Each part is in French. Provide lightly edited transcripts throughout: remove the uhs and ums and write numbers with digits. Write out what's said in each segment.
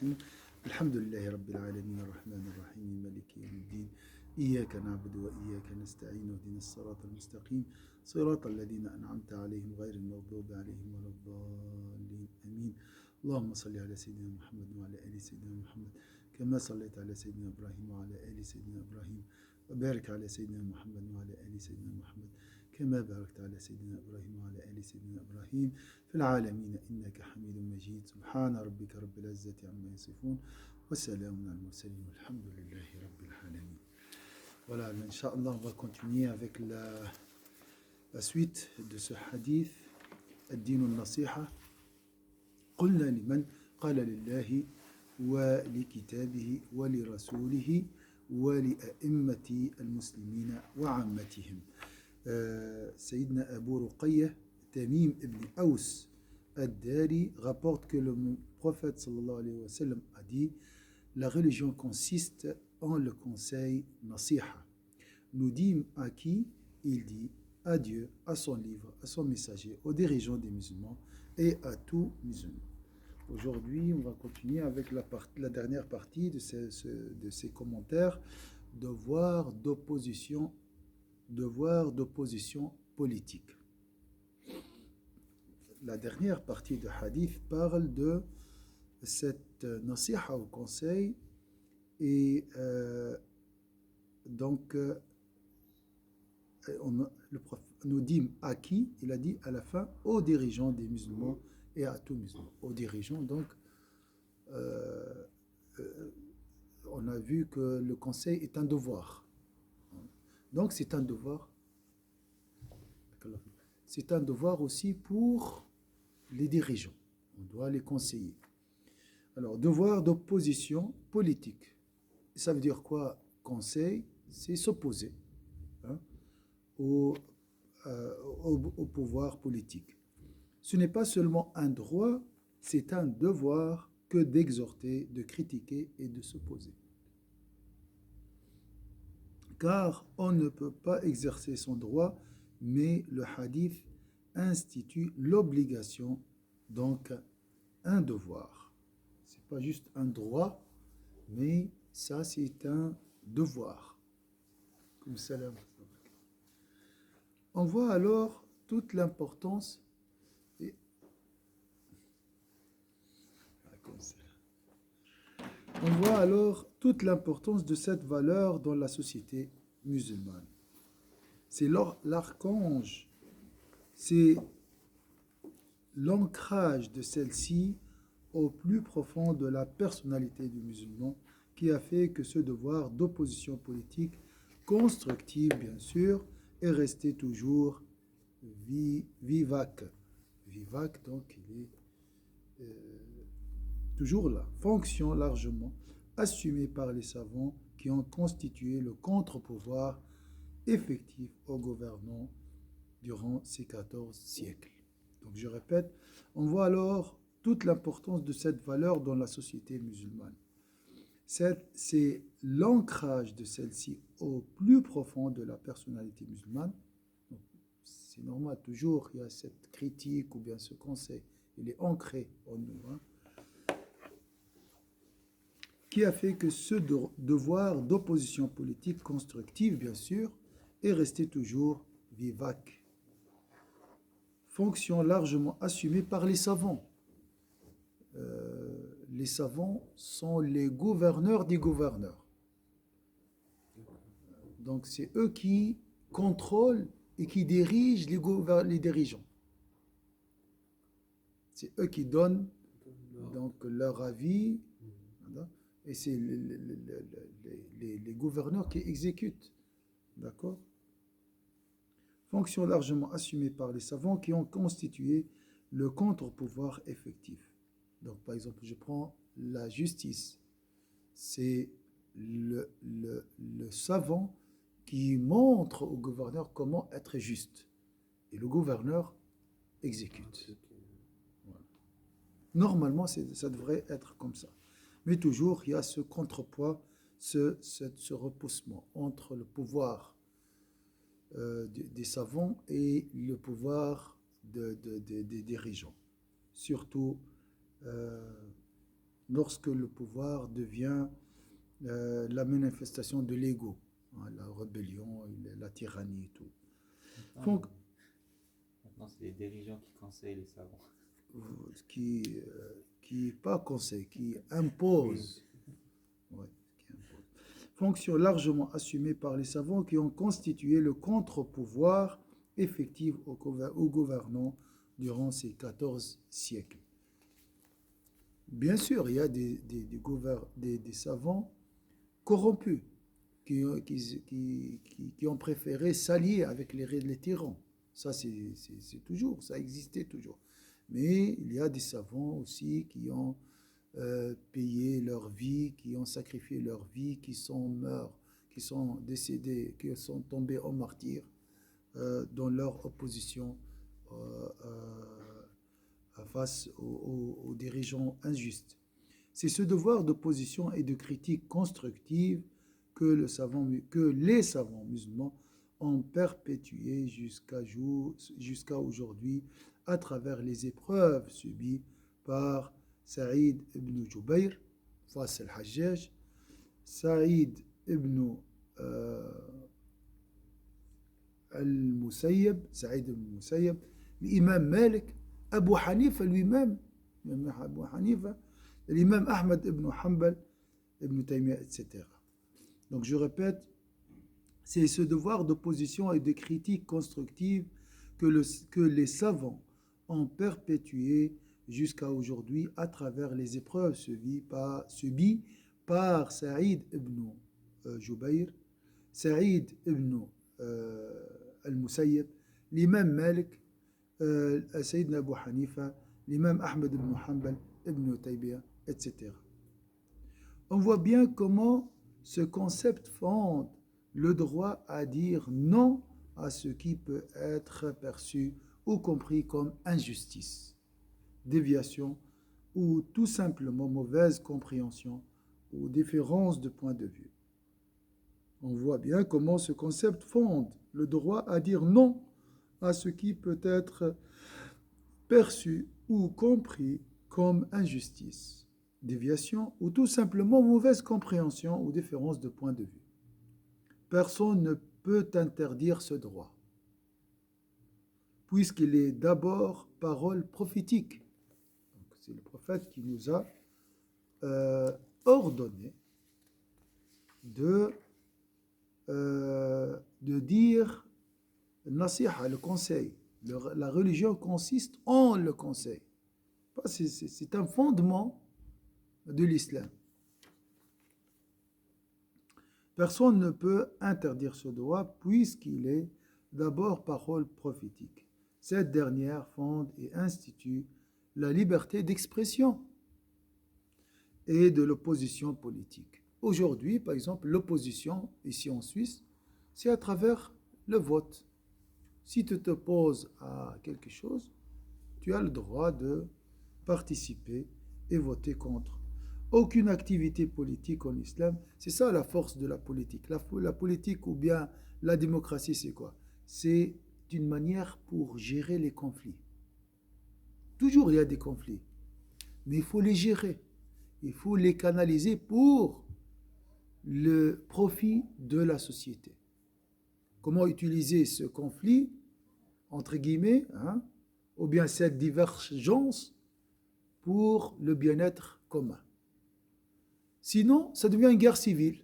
المستقيم الحمد لله رب العالمين الرحمن الرحيم مالك يوم الدين إياك نعبد وإياك نستعين اهدنا الصراط المستقيم صراط الذين أنعمت عليهم غير المغضوب عليهم ولا الضالين آمين. اللهم صل على سيدنا محمد وعلى آل سيدنا محمد كما صليت على سيدنا إبراهيم وعلى آل سيدنا إبراهيم وبارك على سيدنا محمد وعلى آل سيدنا محمد كما باركت على سيدنا إبراهيم وعلى آل سيدنا إبراهيم في العالمين إنك حميد مجيد. سبحان ربك رب العزة عما يصفون والسلام على المرسلين والحمد لله رب العالمين. Voilà, Inch'Allah, on va continuer avec la suite de ce hadith. الدين النصيحة قلنا لمن قال لله ولكتابه ولرسوله ولأئمة المسلمين وعامتهم. Sayyidina Abu Ruqayyah Tamim ibn Aus ad-Dari rapporte que le prophète sallallahu alayhi wa sallam a dit: la religion consiste en le conseil nasiha. Nous dîmes à qui? Il dit à Dieu, à son livre, à son messager, aux dirigeants des musulmans et à tous musulmans. Aujourd'hui, on va continuer avec la dernière partie de ces commentaires. Devoir d'opposition politique. La dernière partie de hadith parle de cette nasiha au conseil et donc le prophète nous dit à qui? Il a dit à la fin aux dirigeants des musulmans et à tous musulmans. Aux dirigeants, donc on a vu que le conseil est un devoir. Donc c'est un devoir. C'est un devoir aussi pour les dirigeants. On doit les conseiller. Alors, devoir d'opposition politique. Ça veut dire quoi? Conseil, c'est s'opposer au pouvoir politique. Ce n'est pas seulement un droit, c'est un devoir que d'exhorter, de critiquer et de s'opposer. Car on ne peut pas exercer son droit, mais le hadith institue l'obligation, donc un devoir. Ce n'est pas juste un droit, mais ça c'est un devoir. On voit alors toute l'importance de cette valeur dans la société musulmane. C'est l'archange, c'est l'ancrage de celle-ci au plus profond de la personnalité du musulman qui a fait que ce devoir d'opposition politique, constructive bien sûr, est resté toujours vivac. Vivac, donc il est toujours là. Fonction largement assumée par les savants qui ont constitué le contre-pouvoir effectif aux gouvernants durant ces 14 siècles. Donc je répète, on voit alors toute l'importance de cette valeur dans la société musulmane. C'est l'ancrage de celle-ci au plus profond de la personnalité musulmane. Donc, c'est normal, toujours il y a cette critique ou bien ce conseil, il est ancré en nous, qui a fait que ce devoir d'opposition politique constructive, bien sûr, est resté toujours vivac. Fonction largement assumée par les savants. Les savants sont les gouverneurs des gouverneurs. Donc c'est eux qui contrôlent et qui dirigent les dirigeants. C'est eux qui donnent donc leur avis, et c'est les gouverneurs qui exécutent. D'accord? Fonction largement assumée par les savants qui ont constitué le contre-pouvoir effectif. Donc, par exemple, je prends la justice. C'est le savant qui montre au gouverneur comment être juste. Et le gouverneur exécute. Voilà. Normalement, ça devrait être comme ça. Mais toujours, il y a ce contrepoids, ce repoussement entre le pouvoir des savants et le pouvoir des dirigeants. Surtout lorsque le pouvoir devient la manifestation de l'ego, hein, la rébellion, la tyrannie et tout. Donc, maintenant c'est les dirigeants qui conseillent les savants. Qui pas conseil, qui impose. Ouais, qui impose. Fonction largement assumée par les savants qui ont constitué le contre-pouvoir effectif aux gouvernants durant ces 14 siècles. Bien sûr, il y a des savants corrompus qui ont préféré s'allier avec les tyrans. Ça, c'est toujours, ça existait toujours. Mais il y a des savants aussi qui ont payé leur vie, qui ont sacrifié leur vie, qui sont morts, qui sont décédés, qui sont tombés en martyrs dans leur opposition face aux dirigeants injustes. C'est ce devoir d'opposition et de critique constructive que les savants musulmans ont perpétué jusqu'à aujourd'hui à travers les épreuves subies par Saïd ibn Jubayr face al-Hajjaj, Saïd ibn al-Musayyib, Saïd ibn al-Musayyib, l'imam Malik, Abu Hanifa lui-même, Abu Hanifa, l'imam Ahmad ibn Hanbal, ibn Taymiyyah, etc. Donc je répète, c'est ce devoir d'opposition et de critique constructive que les savants ont perpétué jusqu'à aujourd'hui à travers les épreuves subies par Saïd ibn Jubayr, Saïd ibn al-Musayyib, l'imam Malik, Sayyidina Abu Hanifa, l'imam Ahmed ibn Hanbal, ibn Taymiyyah, etc. On voit bien comment ce concept fonde le droit à dire non à ce qui peut être perçu ou compris comme injustice, déviation ou tout simplement mauvaise compréhension ou différence de point de vue. On voit bien comment ce concept fonde le droit à dire non à ce qui peut être perçu ou compris comme injustice, déviation ou tout simplement mauvaise compréhension ou différence de point de vue. Personne ne peut interdire ce droit, puisqu'il est d'abord parole prophétique. Donc, c'est le prophète qui nous a ordonné de dire nasiha, le conseil. La religion consiste en le conseil. C'est un fondement de l'islam. Personne ne peut interdire ce droit puisqu'il est d'abord parole prophétique. Cette dernière fonde et institue la liberté d'expression et de l'opposition politique. Aujourd'hui, par exemple, l'opposition, ici en Suisse, c'est à travers le vote. Si tu t'opposes à quelque chose, tu as le droit de participer et voter contre. Aucune activité politique en islam, c'est ça la force de la politique. La politique ou bien la démocratie, c'est quoi? C'est une manière pour gérer les conflits. Toujours il y a des conflits, mais il faut les gérer. Il faut les canaliser pour le profit de la société. Comment utiliser ce conflit, entre guillemets, ou bien cette divergence pour le bien-être commun. Sinon, ça devient une guerre civile.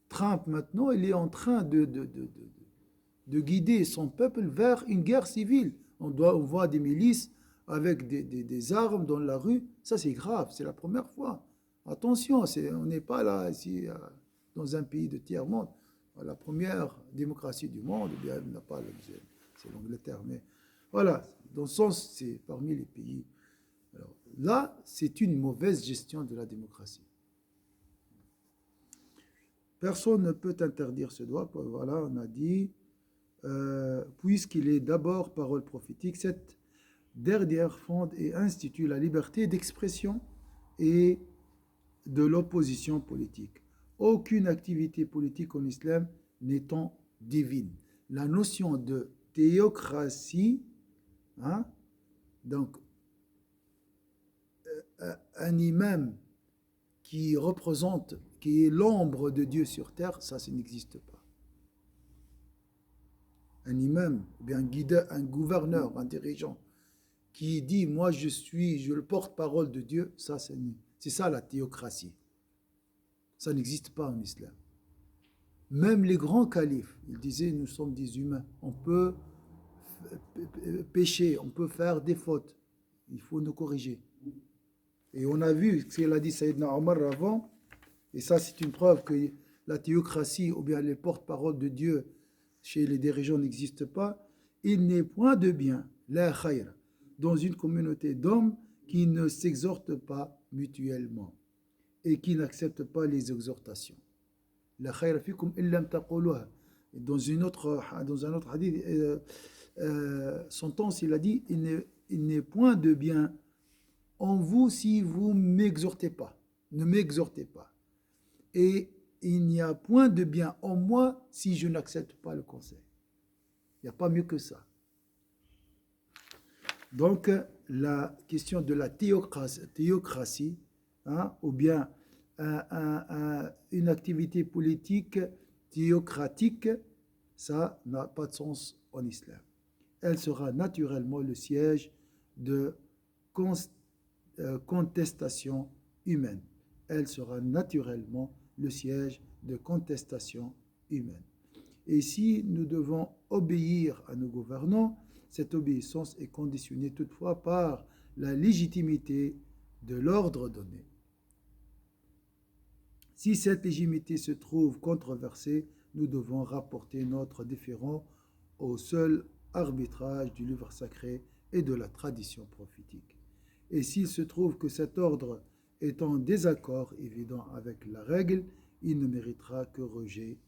Trump, maintenant, il est en train de guider son peuple vers une guerre civile. On voit des milices avec des armes dans la rue. Ça, c'est grave, c'est la première fois. Attention, on n'est pas là, ici, dans un pays de tiers-monde. La première démocratie du monde, eh bien, n'a pas, c'est l'Angleterre. Mais voilà, dans le sens, c'est parmi les pays. Alors, là, c'est une mauvaise gestion de la démocratie. Personne ne peut interdire ce droit. Voilà, on a dit, puisqu'il est d'abord parole prophétique, cette dernière fonde et institue la liberté d'expression et de l'opposition politique. Aucune activité politique en islam n'étant divine. La notion de théocratie, donc un imam qui représente, qui est l'ombre de Dieu sur terre, ça n'existe pas. Un imam, ou bien un gouverneur, un dirigeant, qui dit, moi je suis le porte-parole de Dieu, ça c'est ça la théocratie. Ça n'existe pas en islam. Même les grands califes, ils disaient, nous sommes des humains, on peut pécher, on peut faire des fautes, il faut nous corriger. Et on a vu ce qu'il a dit Sayyidina Omar avant, et ça c'est une preuve que la théocratie ou bien les porte-paroles de Dieu chez les dirigeants n'existent pas. Il n'est point de bien, la khayr, dans une communauté d'hommes qui ne s'exhortent pas mutuellement et qui n'acceptent pas les exhortations. La khayr fikum illam taquluha. Dans un autre hadith, sentence, il a dit, il n'est point de bien en vous si vous ne m'exhortez pas. Ne m'exhortez pas. Et il n'y a point de bien en moi si je n'accepte pas le conseil. Il n'y a pas mieux que ça. Donc, la question de la théocratie hein, ou bien une activité politique théocratique, ça n'a pas de sens en islam. Elle sera naturellement le siège de contestation humaine. Elle sera naturellement le siège de contestation humaine. Et si nous devons obéir à nos gouvernants, cette obéissance est conditionnée toutefois par la légitimité de l'ordre donné. Si cette légitimité se trouve controversée, nous devons rapporter notre déférent au seul arbitrage du livre sacré et de la tradition prophétique. Et s'il se trouve que cet ordre est en désaccord évident avec la règle, il ne méritera que rejet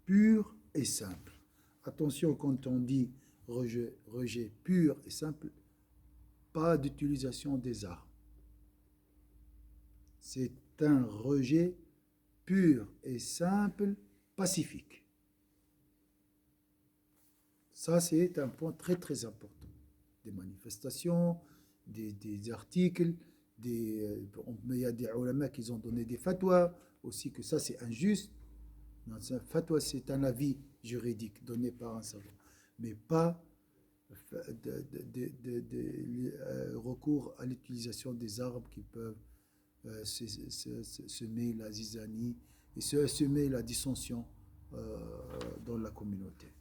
pur et simple. Attention quand on dit rejet pur et simple, pas d'utilisation des armes. C'est un rejet pur et simple, pacifique. Ça, c'est un point très très important. Des manifestations, des articles, il y a des ulama qui ont donné des fatwas, aussi que ça c'est injuste. Un fatwa, c'est un avis juridique donné par un savant, mais pas recours à l'utilisation des armes qui peuvent semer la zizanie et semer la dissension dans la communauté.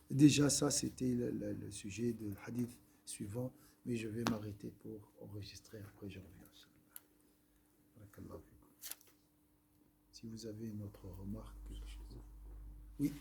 Déjà, ça, c'était le sujet du hadith suivant, mais je vais m'arrêter pour enregistrer, après je reviens. Si vous avez une autre remarque, quelque chose. Oui.